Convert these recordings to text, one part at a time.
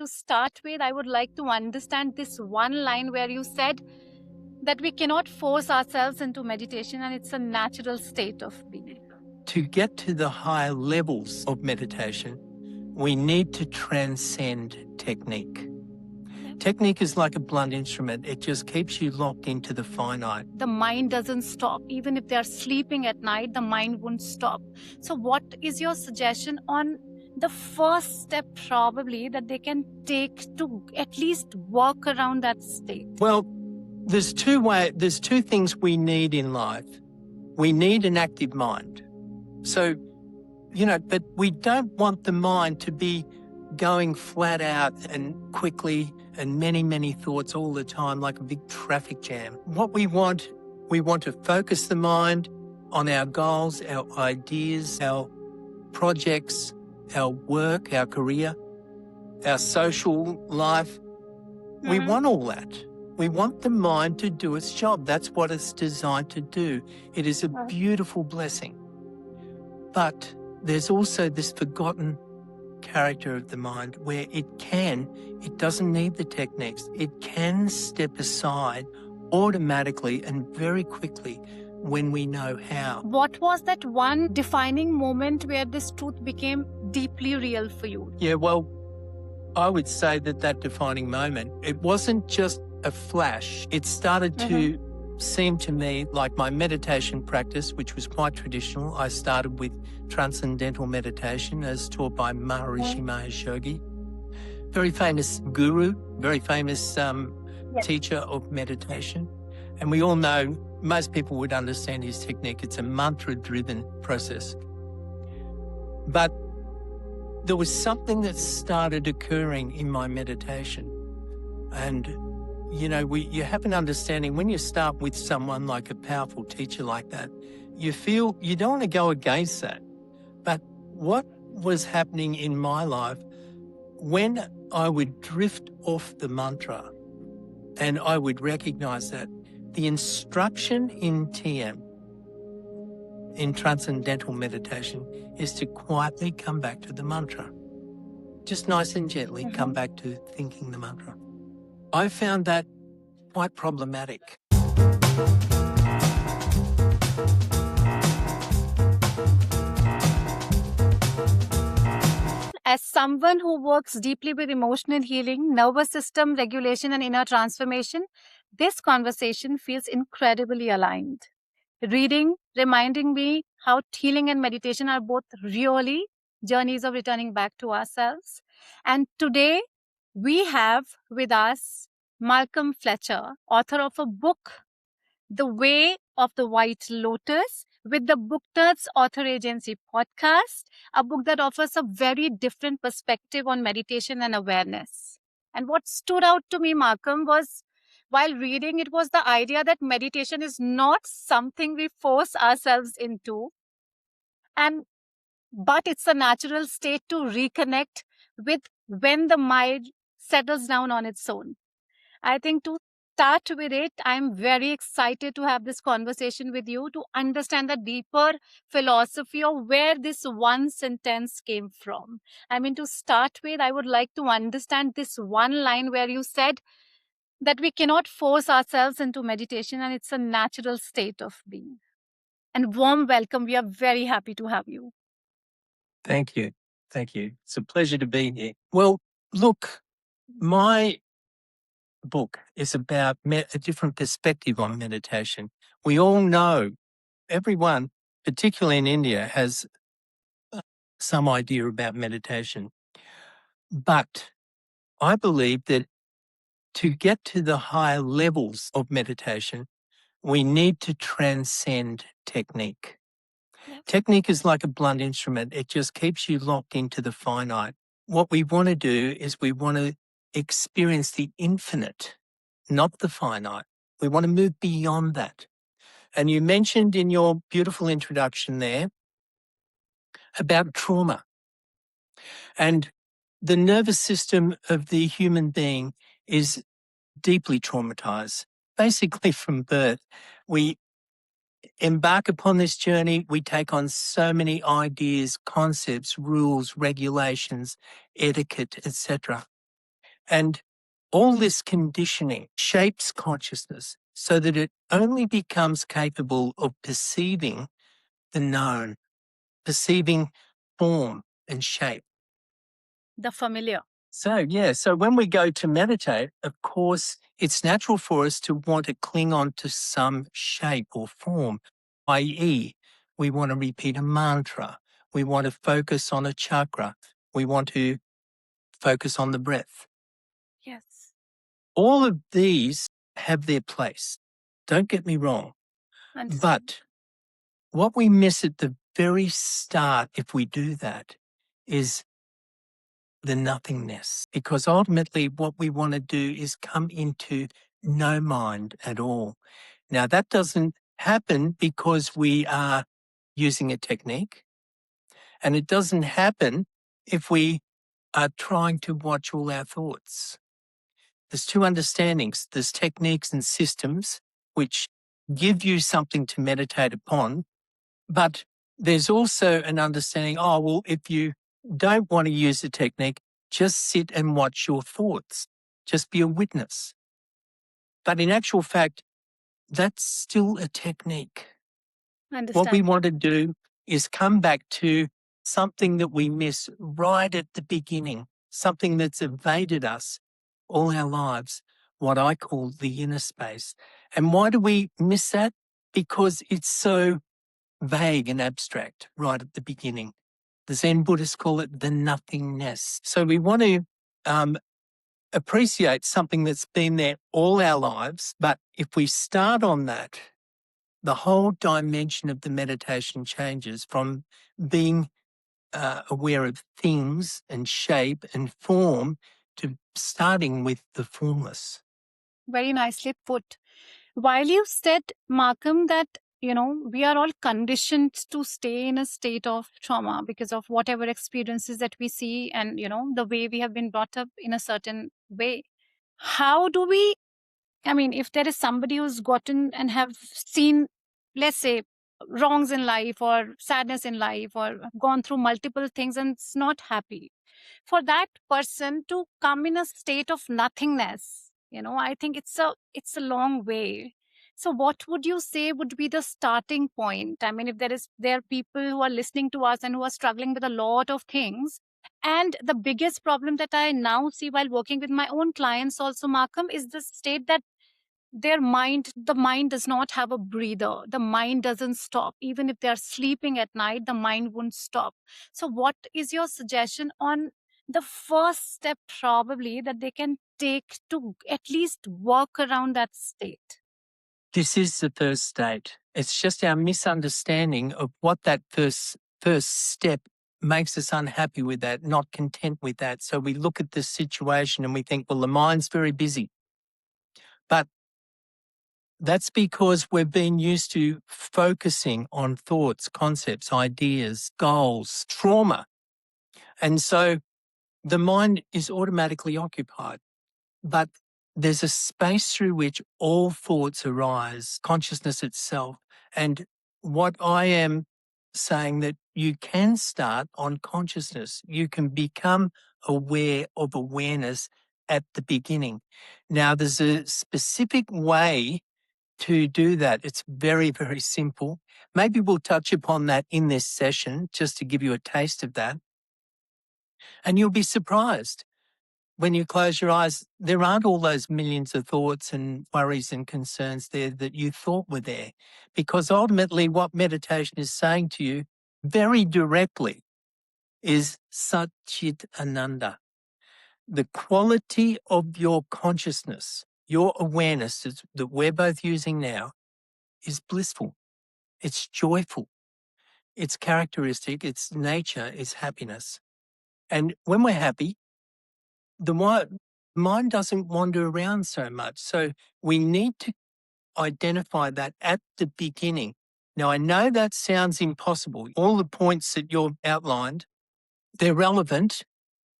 To start with, I would like to understand this one line where you said that we cannot force ourselves into meditation and it's a natural state of being. To get to the higher levels of meditation, we need to transcend technique. Technique is like a blunt instrument. It just keeps you locked into the finite. The mind doesn't stop. Even if they're sleeping at night, the mind won't stop. So what is your suggestion on the first step probably that they can take to at least walk around that state? Well, there's two things we need in life. We need an active mind. So, but we don't want the mind to be going flat out and quickly and many, many thoughts all the time like a big traffic jam. What we want to focus the mind on our goals, our ideas, our projects, our work, our career, our social life. We want all that. We want the mind to do its job. That's what it's designed to do. It is a beautiful blessing. But there's also this forgotten character of the mind where it doesn't need the techniques. It can step aside automatically and very quickly when we know how. What was that one defining moment where this truth became deeply real for you? Yeah, well, I would say that defining moment, it wasn't just a flash. It started to seem to me like my meditation practice, which was quite traditional. I started with Transcendental Meditation as taught by Maharishi Mahesh Yogi. Very famous guru, very famous teacher of meditation. And we all know, most people would understand his technique. It's a mantra-driven process. But there was something that started occurring in my meditation. And you have an understanding when you start with someone like a powerful teacher like that, you feel you don't want to go against that. But what was happening in my life when I would drift off the mantra and I would recognize that the instruction in TM, in Transcendental Meditation, is to quietly come back to the mantra. Just nice and gently come back to thinking the mantra. I found that quite problematic. As someone who works deeply with emotional healing, nervous system regulation, and inner transformation, this conversation feels incredibly aligned. Reading, reminding me how healing and meditation are both really journeys of returning back to ourselves. And today, we have with us Malcolm Fletcher, author of a book, The Way of the White Lotus, with the Book Nerds Author Agency podcast, a book that offers a very different perspective on meditation and awareness. And what stood out to me, Malcolm, was while reading, it was the idea that meditation is not something we force ourselves into, but it's a natural state to reconnect with when the mind settles down on its own. I think to start with it, I'm very excited to have this conversation with you to understand the deeper philosophy of where this one sentence came from. To start with, I would like to understand this one line where you said that we cannot force ourselves into meditation and it's a natural state of being. And warm welcome. We are very happy to have you. Thank you. Thank you. It's a pleasure to be here. Well, look, my book is about a different perspective on meditation. We all know, everyone, particularly in India, has some idea about meditation. But I believe that to get to the higher levels of meditation, we need to transcend technique. Technique is like a blunt instrument. It just keeps you locked into the finite. What we want to do is we want to experience the infinite, not the finite. We want to move beyond that. And you mentioned in your beautiful introduction there about trauma. And the nervous system of the human being is deeply traumatized. Basically from birth, we embark upon this journey, we take on so many ideas, concepts, rules, regulations, etiquette, etc. And all this conditioning shapes consciousness so that it only becomes capable of perceiving the known, perceiving form and shape. The familiar. So when we go to meditate, of course, it's natural for us to want to cling on to some shape or form, i.e., we want to repeat a mantra. We want to focus on a chakra. We want to focus on the breath. Yes. All of these have their place. Don't get me wrong. Understand. But what we miss at the very start, if we do that, is the nothingness. Because ultimately what we want to do is come into no mind at all. Now that doesn't happen because we are using a technique. And it doesn't happen if we are trying to watch all our thoughts. There's two understandings. There's techniques and systems which give you something to meditate upon, but there's also an understanding, if you don't want to use the technique, just sit and watch your thoughts. Just be a witness. But in actual fact, that's still a technique. Understand. What we want to do is come back to something that we miss right at the beginning, something that's evaded us all our lives, what I call the inner space. And why do we miss that? Because it's so vague and abstract right at the beginning. The Zen Buddhists call it the nothingness. So we want to appreciate something that's been there all our lives, but if we start on that, the whole dimension of the meditation changes from being aware of things and shape and form to starting with the formless. Very nicely put. While you said, Markham, that we are all conditioned to stay in a state of trauma because of whatever experiences that we see and the way we have been brought up in a certain way. How do we, if there is somebody who's gotten and have seen, let's say, wrongs in life or sadness in life or gone through multiple things and is not happy, for that person to come in a state of nothingness, I think it's a long way. So what would you say would be the starting point? If there are people who are listening to us and who are struggling with a lot of things, and the biggest problem that I now see while working with my own clients also, Markham, is the state that the mind does not have a breather. The mind doesn't stop. Even if they're sleeping at night, the mind won't stop. So what is your suggestion on the first step probably that they can take to at least work around that state? This is the first state. It's just our misunderstanding of what that first step makes us unhappy with that, not content with that. So we look at the situation and we think, well, the mind's very busy. But that's because we've been used to focusing on thoughts, concepts, ideas, goals, trauma. And so the mind is automatically occupied. But there's a space through which all thoughts arise, consciousness itself. And what I am saying that you can start on consciousness. You can become aware of awareness at the beginning. Now, there's a specific way to do that. It's very, very simple. Maybe we'll touch upon that in this session just to give you a taste of that. And you'll be surprised. When you close your eyes, there aren't all those millions of thoughts and worries and concerns there that you thought were there. Because ultimately what meditation is saying to you very directly is Sat Chit Ananda. The quality of your consciousness, your awareness that we're both using now is blissful. It's joyful. Its characteristic, its nature is happiness. And when we're happy, the mind doesn't wander around so much. So we need to identify that at the beginning. Now, I know that sounds impossible. All the points that you've outlined, they're relevant,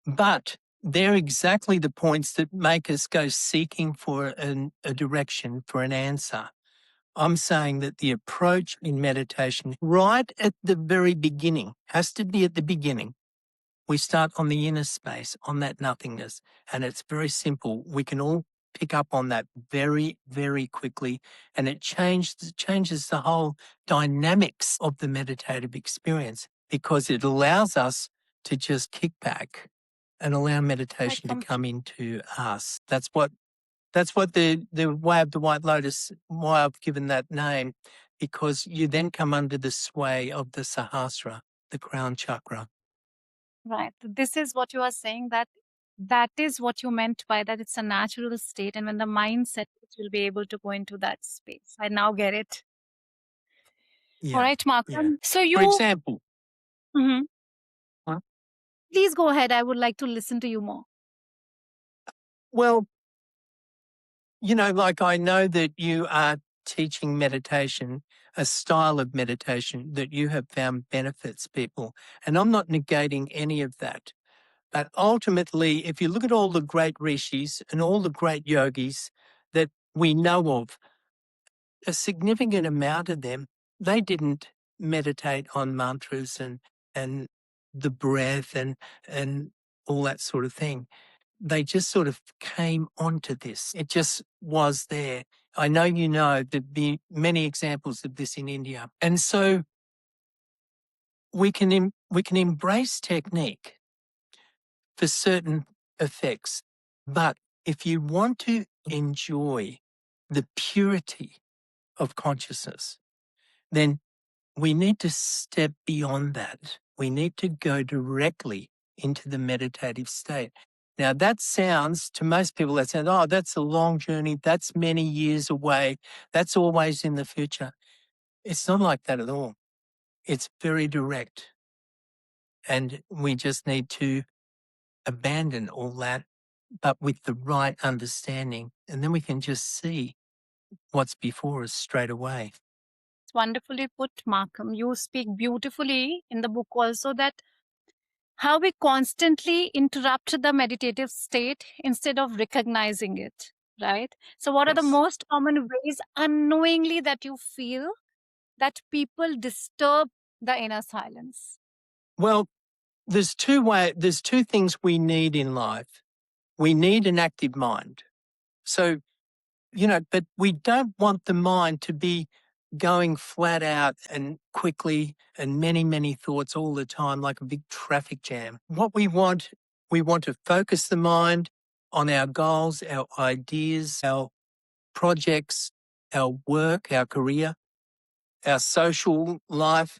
but they're exactly the points that make us go seeking for a direction, for an answer. I'm saying that the approach in meditation right at the very beginning has to be at the beginning We start on the inner space, on that nothingness, and it's very simple. We can all pick up on that very, very quickly, and it changes the whole dynamics of the meditative experience because it allows us to just kick back and allow meditation to come into us. That's what the way of the White Lotus, why I've given that name, because you then come under the sway of the Sahasrara, the crown chakra. Right. This is what you are saying, that is what you meant by that it's a natural state. And when the mind settles, you'll be able to go into that space. I now get it. Yeah. All right, Malcolm. Yeah. So you... For example. Mhm. Huh? Please go ahead. I would like to listen to you more. Well, like I know that you are teaching meditation, a style of meditation that you have found benefits people. And I'm not negating any of that. But ultimately, if you look at all the great rishis and all the great yogis that we know of, a significant amount of them, they didn't meditate on mantras and the breath and all that sort of thing. They just sort of came onto this. It just was there. I know you know there'd be many examples of this in India. And so we can embrace technique for certain effects. But if you want to enjoy the purity of consciousness, then we need to step beyond that. We need to go directly into the meditative state. Now, that sounds, to most people, that sounds, oh, that's a long journey. That's many years away. That's always in the future. It's not like that at all. It's very direct. And we just need to abandon all that, but with the right understanding. And then we can just see what's before us straight away. It's wonderfully put, Malcolm. You speak beautifully in the book also that how we constantly interrupt the meditative state instead of recognizing it, right? So what are the most common ways unknowingly that you feel that people disturb the inner silence? Well, there's two things we need in life. We need an active mind. So, but we don't want the mind to be going flat out and quickly and many, many thoughts all the time like a big traffic jam. What we want to focus the mind on our goals, our ideas, our projects, our work, our career, our social life.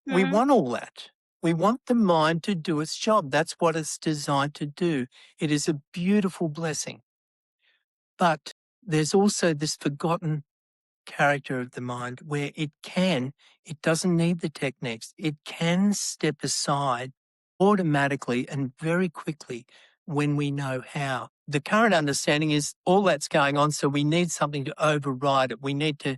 We want all that. We want the mind to do its job. That's what it's designed to do. It is a beautiful blessing. But there's also this forgotten character of the mind where it doesn't need the techniques. It can step aside automatically and very quickly when we know how. The current understanding is all that's going on, so we need something to override it. We need to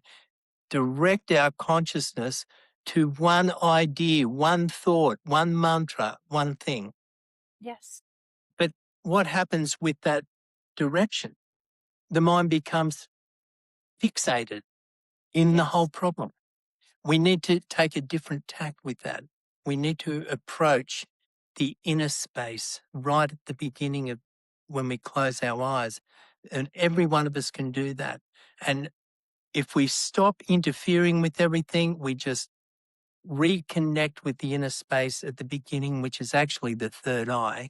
direct our consciousness to one idea, one thought, one mantra, one thing. Yes. But what happens with that direction? The mind becomes fixated in the whole problem. We need to take a different tack with that. We need to approach the inner space right at the beginning of when we close our eyes. And every one of us can do that. And if we stop interfering with everything, we just reconnect with the inner space at the beginning, which is actually the third eye,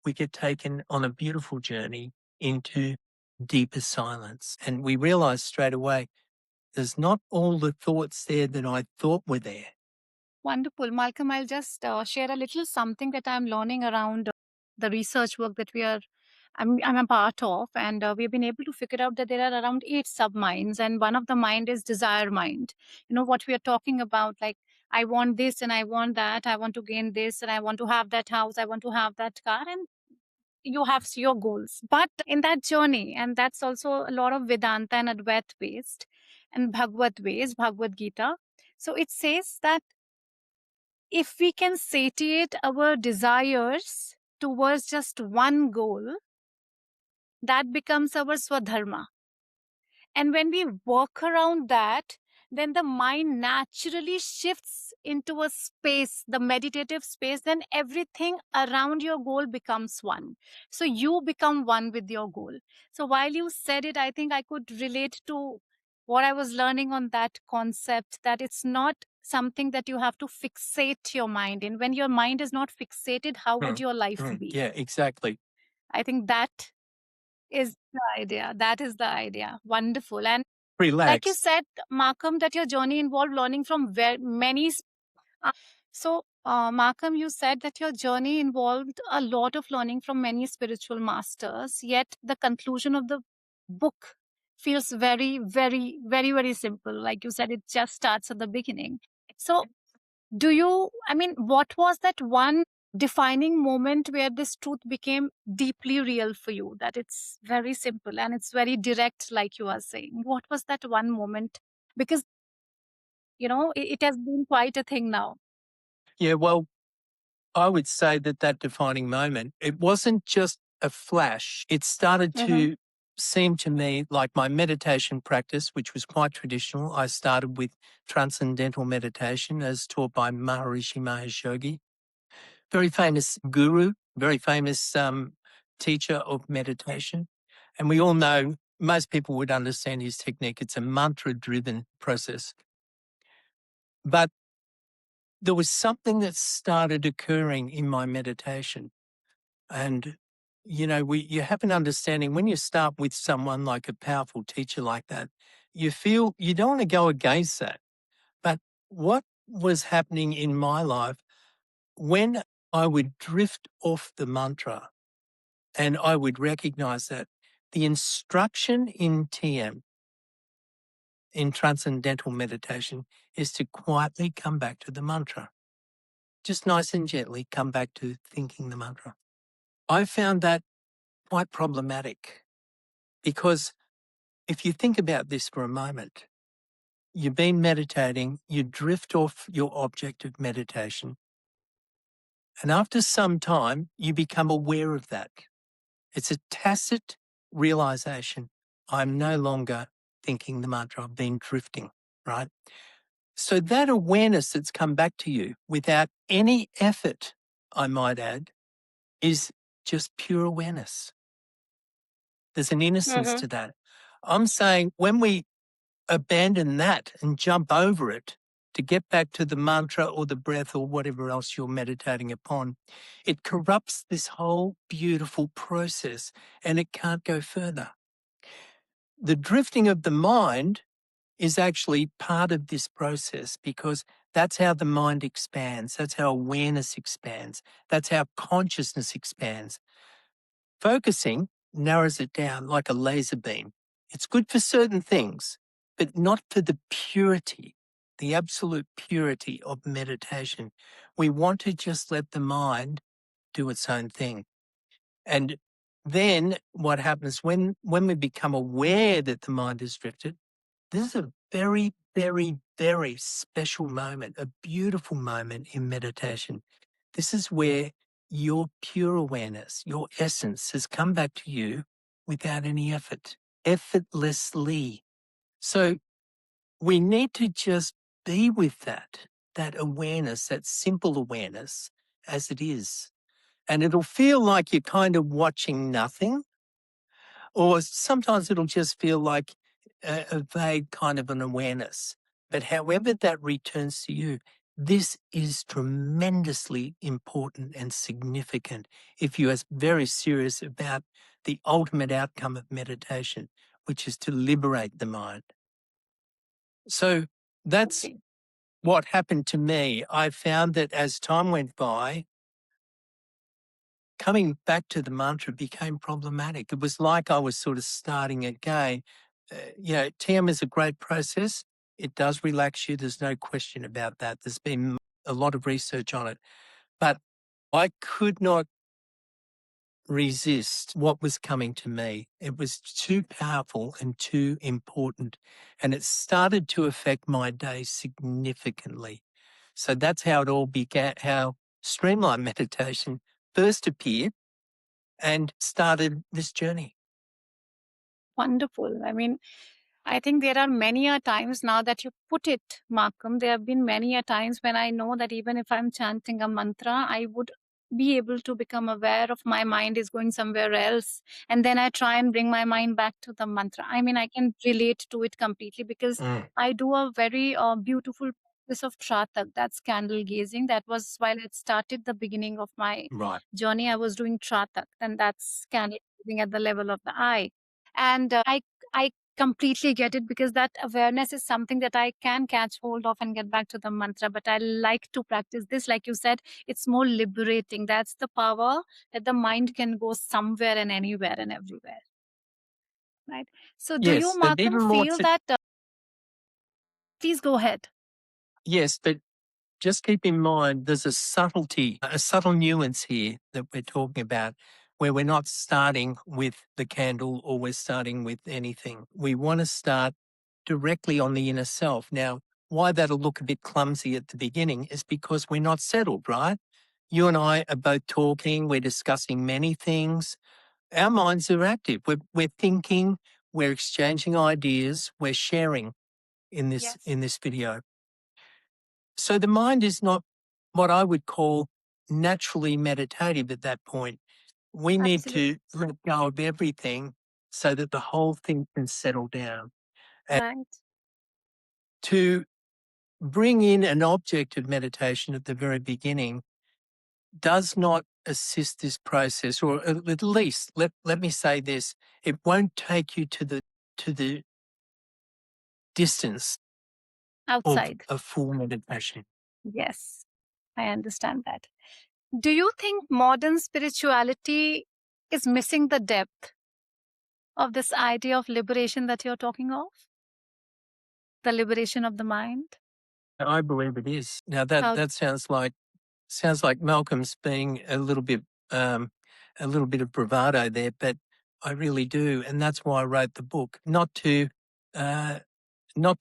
we get taken on a beautiful journey into deeper silence. And we realize straight away, there's not all the thoughts there that I thought were there. Wonderful. Malcolm, I'll just share a little something that I'm learning around the research work that I'm a part of. And we've been able to figure out that there are around 8 sub-minds. And one of the mind is desire mind. What we are talking about, like, I want this and I want that. I want to gain this and I want to have that house. I want to have that car. And you have your goals. But in that journey, and that's also a lot of Vedanta and Advaita based and Bhagavad Gita. So it says that if we can satiate our desires towards just one goal, that becomes our Swadharma. And when we work around that, then the mind naturally shifts into a space, the meditative space, then everything around your goal becomes one. So you become one with your goal. So while you said it, I think I could relate to what I was learning on that concept, that it's not something that you have to fixate your mind in. When your mind is not fixated, how would your life be? Yeah, exactly. I think that is the idea. That is the idea. Wonderful. And Relax. like you said, Markham, that your journey involved learning from many. So, Markham, you said that your journey involved a lot of learning from many spiritual masters, yet the conclusion of the book feels very, very, very, very simple. Like you said, it just starts at the beginning. So, what was that one defining moment where this truth became deeply real for you? That it's very simple and it's very direct, like you are saying. What was that one moment? Because, it has been quite a thing now. Yeah, well, I would say that defining moment, it wasn't just a flash. It started to seem to me like my meditation practice, which was quite traditional. I started with Transcendental Meditation as taught by Maharishi Mahesh Yogi, very famous guru, very famous teacher of meditation. And we all know, most people would understand his technique. It's a mantra-driven process. But there was something that started occurring in my meditation. And, you have an understanding when you start with someone like a powerful teacher like that, you feel you don't want to go against that. But what was happening in my life when I would drift off the mantra and I would recognize that the instruction in TM, in Transcendental Meditation, is to quietly come back to the mantra. Just nice and gently come back to thinking the mantra. I found that quite problematic because if you think about this for a moment, you've been meditating, you drift off your object of meditation, and after some time, you become aware of that. It's a tacit realization. I'm no longer thinking the mantra, I've been drifting, right? So that awareness that's come back to you without any effort, I might add, is just pure awareness. There's an innocence to that. I'm saying when we abandon that and jump over it to get back to the mantra or the breath or whatever else you're meditating upon, it corrupts this whole beautiful process and it can't go further. The drifting of the mind is actually part of this process because that's how the mind expands. That's how awareness expands. That's how consciousness expands. Focusing narrows it down like a laser beam. It's good for certain things, but not for the purity, the absolute purity of meditation. We want to just let the mind do its own thing. And then what happens when we become aware that the mind has drifted, this is a very, very, very special moment, a beautiful moment in meditation. This is where your pure awareness, your essence has come back to you without any effort, effortlessly. So we need to just be with that awareness, that simple awareness as it is. And it'll feel like you're kind of watching nothing, or sometimes it'll just feel like a vague kind of an awareness. But however that returns to you, this is tremendously important and significant if you are very serious about the ultimate outcome of meditation, which is to liberate the mind. So that's what happened to me. I found that as time went by, coming back to the mantra became problematic. It was like I was sort of starting again. TM is a great process. It does relax you. There's no question about that. There's been a lot of research on it. But I could not resist what was coming to me. It was too powerful and too important. And it started to affect my day significantly. So that's how it all began, how streamline meditation first appeared and started this journey. Wonderful. I think there are many a times now that you put it, Markham. There have been many a times when I know that even if I'm chanting a mantra, I would be able to become aware of my mind is going somewhere else. And then I try and bring my mind back to the mantra. I mean, I can relate to it completely because I do a very beautiful practice of Tratak. That's candle gazing. That was while it started the beginning of my journey. I was doing Tratak, and that's candle gazing at the level of the eye. And I completely get it because that awareness is something that I can catch hold of and get back to the mantra. But I like to practice this. Like you said, it's more liberating. That's the power that the mind can go somewhere and anywhere and everywhere. Right. So, do you, Yes, but Markham, even more feel that? Please go ahead. yes, but just keep in mind there's a subtlety, a subtle nuance here that we're talking about where we're not starting with the candle or we're starting with anything. We want to start directly on the inner self. Now, why that'll look a bit clumsy at the beginning is because we're not settled, right? You and I are both talking, we're discussing many things. Our minds are active. We're thinking, we're exchanging ideas, we're sharing in this video. So the mind is not what I would call naturally meditative at that point. We need to let go of everything so that the whole thing can settle down. And to bring in an object of meditation at the very beginning does not assist this process, or at least let me say this, it won't take you to the distance Outside. of a full meditation. Yes, I understand that. Do you think modern spirituality is missing the depth of this idea of liberation that you're talking of? The liberation of the mind? I believe it is. Now that sounds like Malcolm's being a little bit of bravado there, but I really do, and that's why I wrote the book, not to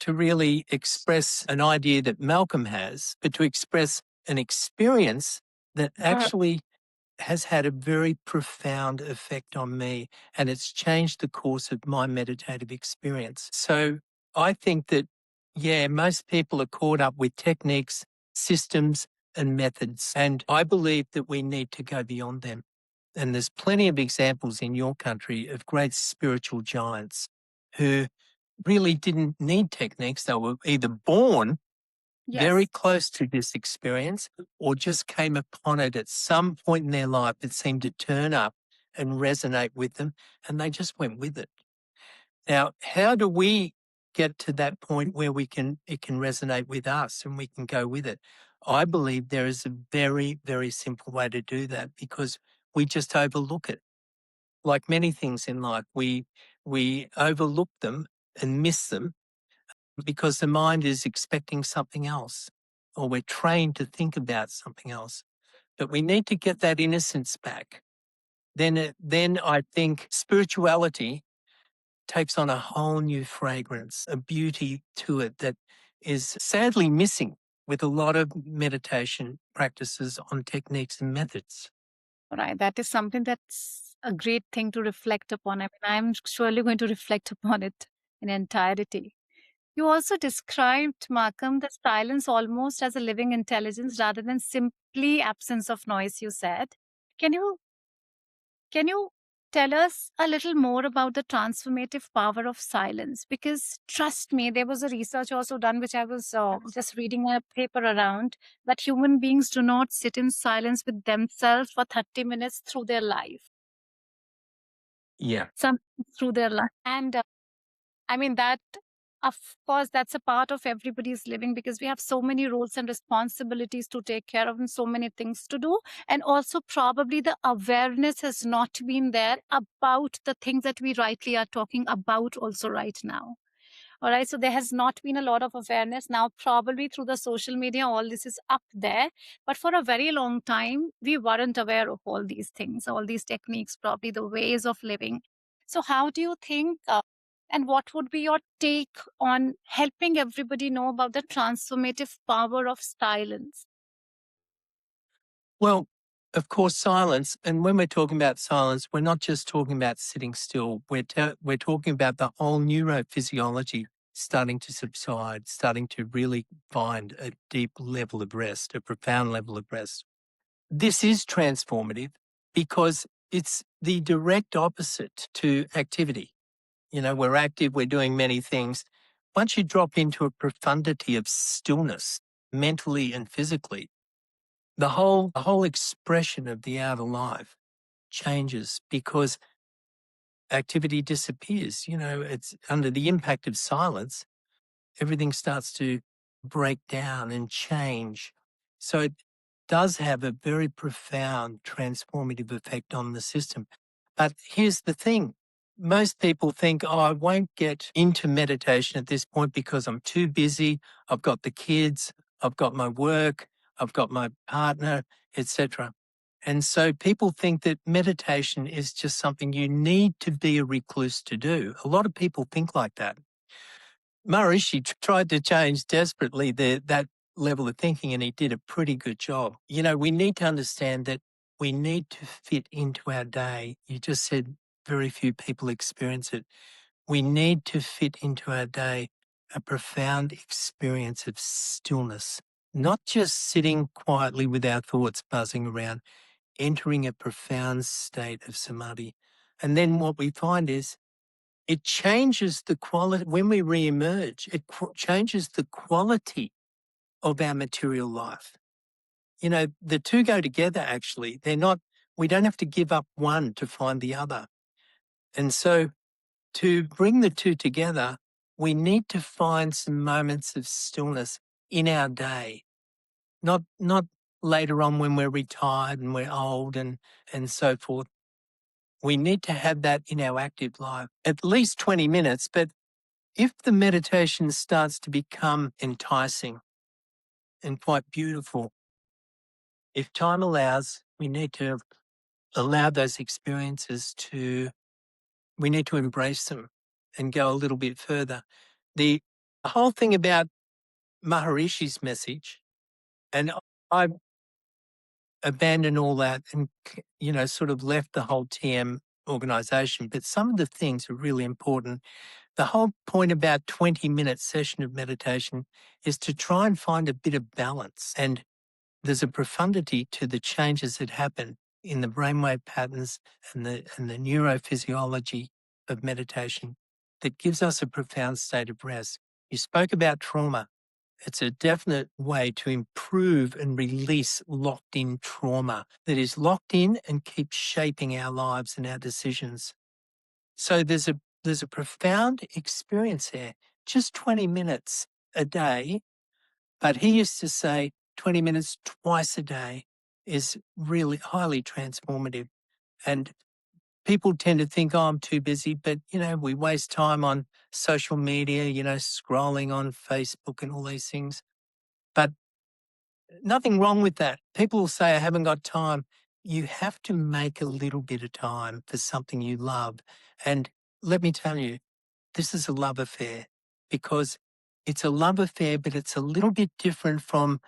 really express an idea that Malcolm has, but to express an experience that actually has had a very profound effect on me, and it's changed the course of my meditative experience. So I think that, yeah, most people are caught up with techniques, systems, and methods, and I believe that we need to go beyond them. And there's plenty of examples in your country of great spiritual giants who really didn't need techniques. They were either born very close to this experience or just came upon it at some point in their life that seemed to turn up and resonate with them, and they just went with it. Now, how do we get to that point where it can resonate with us and we can go with it? I believe there is a very, very simple way to do that because we just overlook it. Like many things in life, we overlook them and miss them because the mind is expecting something else, or we're trained to think about something else. But we need to get that innocence back. Then I think spirituality takes on a whole new fragrance, a beauty to it that is sadly missing with a lot of meditation practices on techniques and methods. Right. That is something that's a great thing to reflect upon. I mean, I'm surely going to reflect upon it in entirety. You also described, Markham, the silence almost as a living intelligence rather than simply absence of noise, you said. Can you tell us a little more about the transformative power of silence? Because trust me, there was a research also done, which I was just reading a paper around, that human beings do not sit in silence with themselves for 30 minutes through their life. Yeah. Some through their life. And I mean, that, of course, that's a part of everybody's living because we have so many roles and responsibilities to take care of and so many things to do. And also, probably the awareness has not been there about the things that we rightly are talking about, also, right now. All right. So there has not been a lot of awareness. Now, probably through the social media, all this is up there. But for a very long time, we weren't aware of all these things, all these techniques, probably the ways of living. So, how do you think, and what would be your take on helping everybody know about the transformative power of silence? Well, of course, silence. And when we're talking about silence, we're not just talking about sitting still. We're talking about the whole neurophysiology starting to subside, starting to really find a deep level of rest, a profound level of rest. This is transformative because it's the direct opposite to activity. You know, we're active, we're doing many things. Once you drop into a profundity of stillness, mentally and physically, the whole expression of the outer life changes because activity disappears. You know, it's under the impact of silence, everything starts to break down and change. So it does have a very profound transformative effect on the system. But here's the thing. Most people think, oh, I won't get into meditation at this point because I'm too busy. I've got the kids, I've got my work, I've got my partner, etc. And so people think that meditation is just something you need to be a recluse to do. A lot of people think like that. Maharishi tried to change desperately that level of thinking, and he did a pretty good job. You know, we need to understand that we need to fit into our day. You just said very few people experience it. We need to fit into our day a profound experience of stillness, not just sitting quietly with our thoughts buzzing around, entering a profound state of samadhi. And then what we find is it changes the quality, when we re-emerge, it changes the quality of our material life. You know, the two go together actually. We don't have to give up one to find the other. And so to bring the two together, we need to find some moments of stillness in our day, not later on when we're retired and we're old and so forth. We need to have that in our active life, at least 20 minutes, but if the meditation starts to become enticing and quite beautiful, if time allows, we need to allow those experiences we need to embrace them and go a little bit further. The whole thing about Maharishi's message, and I abandoned all that and, you know, sort of left the whole TM organization, but some of the things are really important. The whole point about 20-minute session of meditation is to try and find a bit of balance. And there's a profundity to the changes that happen in the brainwave patterns and the neurophysiology of meditation that gives us a profound state of rest. You spoke about trauma. It's a definite way to improve and release locked-in trauma that is locked in and keeps shaping our lives and our decisions. So there's a profound experience there, just 20 minutes a day. But he used to say 20 minutes twice a day is really highly transformative. And people tend to think, oh, I'm too busy. But, you know, we waste time on social media, you know, scrolling on Facebook and all these things. But nothing wrong with that. People will say, I haven't got time. You have to make a little bit of time for something you love. And let me tell you, this is a love affair because it's a love affair, but it's a little bit different from,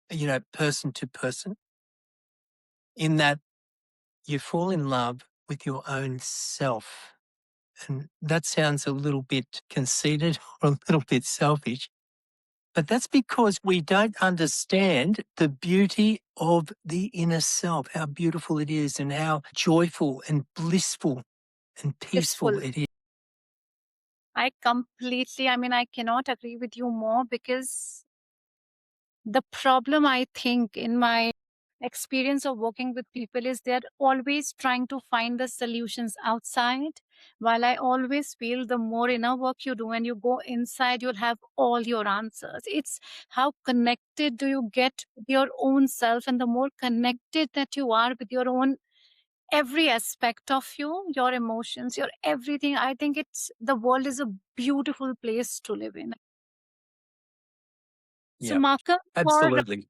you know, person to person in that you fall in love with your own self. And that sounds a little bit conceited or a little bit selfish, but that's because we don't understand the beauty of the inner self, how beautiful it is and how joyful and blissful and peaceful it is. I cannot agree with you more, because the problem, I think, in my experience of working with people is they're always trying to find the solutions outside, while I always feel the more inner work you do and you go inside, you'll have all your answers. It's how connected do you get with your own self, and the more connected that you are with your own every aspect of you, your emotions, your everything, I think the world is a beautiful place to live in. So Yeah, Markham, absolutely.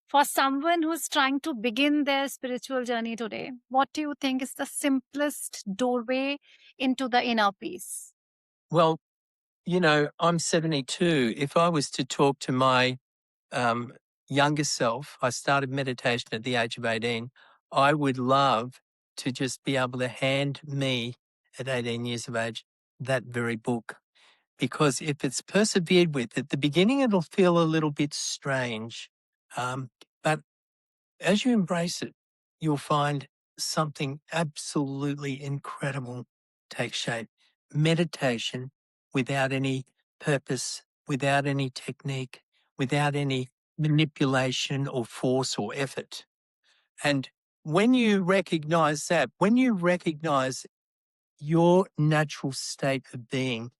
for someone who's trying to begin their spiritual journey today, what do you think is the simplest doorway into the inner peace? Well, you know, I'm 72. If I was to talk to my younger self, I started meditation at the age of 18. I would love to just be able to hand me at 18 years of age that very book. Because if it's persevered with, at the beginning it'll feel a little bit strange. But as you embrace it, you'll find something absolutely incredible take shape. Meditation without any purpose, without any technique, without any manipulation or force or effort. And when you recognize that, when you recognize your natural state of being,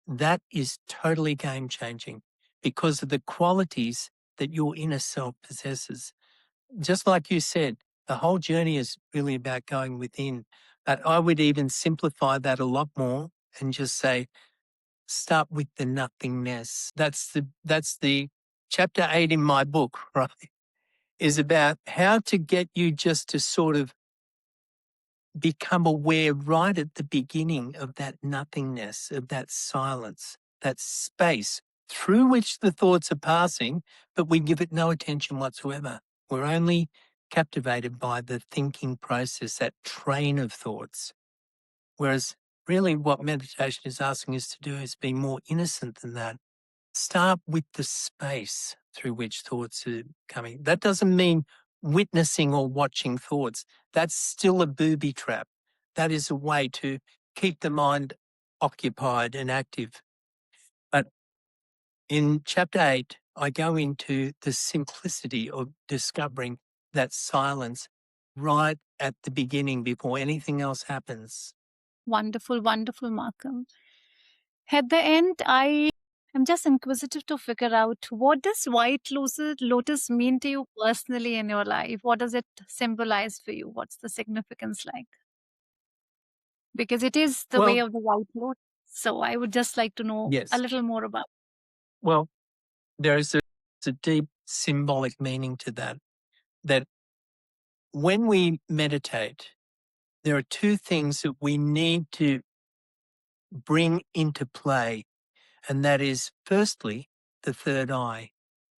that is totally game changing because of the qualities that your inner self possesses. Just like you said, the whole journey is really about going within. But I would even simplify that a lot more and just say, start with the nothingness. That's the chapter 8 in my book, right? Is about how to get you just to sort of become aware right at the beginning of that nothingness, of that silence, that space through which the thoughts are passing, but we give it no attention whatsoever. We're only captivated by the thinking process, that train of thoughts. Whereas really what meditation is asking us to do is be more innocent than that. Start with the space through which thoughts are coming. That doesn't mean witnessing or watching thoughts. That's still a booby trap. That is a way to keep the mind occupied and active. But in chapter 8, I go into the simplicity of discovering that silence right at the beginning before anything else happens. Wonderful, wonderful, Markham. At the end, I am just inquisitive to figure out, what does White Lotus mean to you personally in your life? What does it symbolize for you? What's the significance like? Because it is the way Well, of the White Lotus. So I would just like to know a yes. little more about. Well, there is a deep symbolic meaning to that, that when we meditate, there are two things that we need to bring into play. And that is, firstly, the third eye,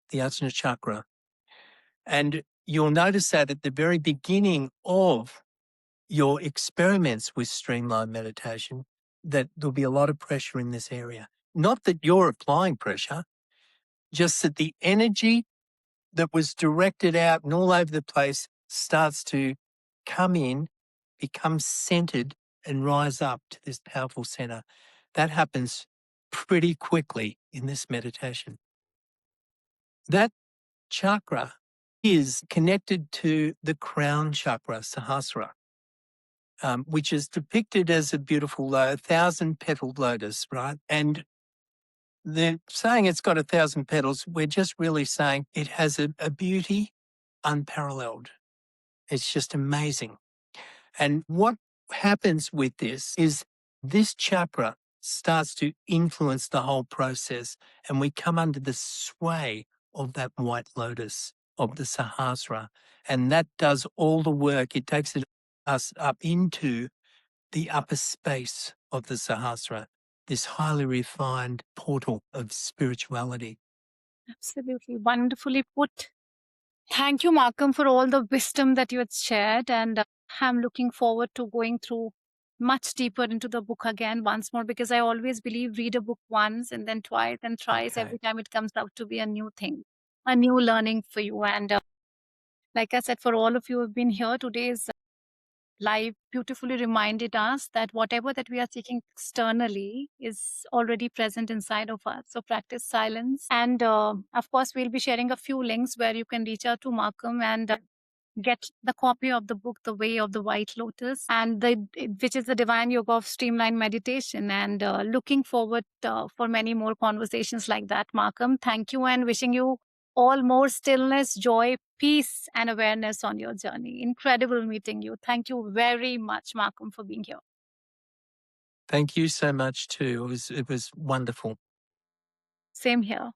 the Ajna chakra. And you'll notice that at the very beginning of your experiments with streamlined meditation, that there'll be a lot of pressure in this area. Not that you're applying pressure, just that the energy that was directed out and all over the place starts to come in, become centered, and rise up to this powerful center. That happens pretty quickly in this meditation. That chakra is connected to the crown chakra, Sahasrara, which is depicted as a beautiful 1,000-petaled lotus, right? And they're saying it's got 1,000 petals. We're just really saying it has a beauty unparalleled. It's just amazing. And what happens with this is this chakra starts to influence the whole process, and we come under the sway of that white lotus, of the Sahasrara. And that does all the work. It takes us up into the upper space of the Sahasrara, this highly refined portal of spirituality. Absolutely wonderfully put. Thank you, Markham, for all the wisdom that you had shared. And I'm looking forward to going through much deeper into the book again once more, because I always believe read a book once and then twice and thrice. Okay. Every time it comes out to be a new thing, a new learning for you. And like I said, for all of you who have been here, today's live beautifully reminded us that whatever that we are seeking externally is already present inside of us. So practice silence. And of course, we'll be sharing a few links where you can reach out to Markham and get the copy of the book, The Way of the White Lotus, and which is the Divine Yoga of Streamlined Meditation. And looking forward for many more conversations like that, Markham. Thank you, and wishing you all more stillness, joy, peace, and awareness on your journey. Incredible meeting you. Thank you very much, Markham, for being here. Thank you so much too. It was wonderful. Same here.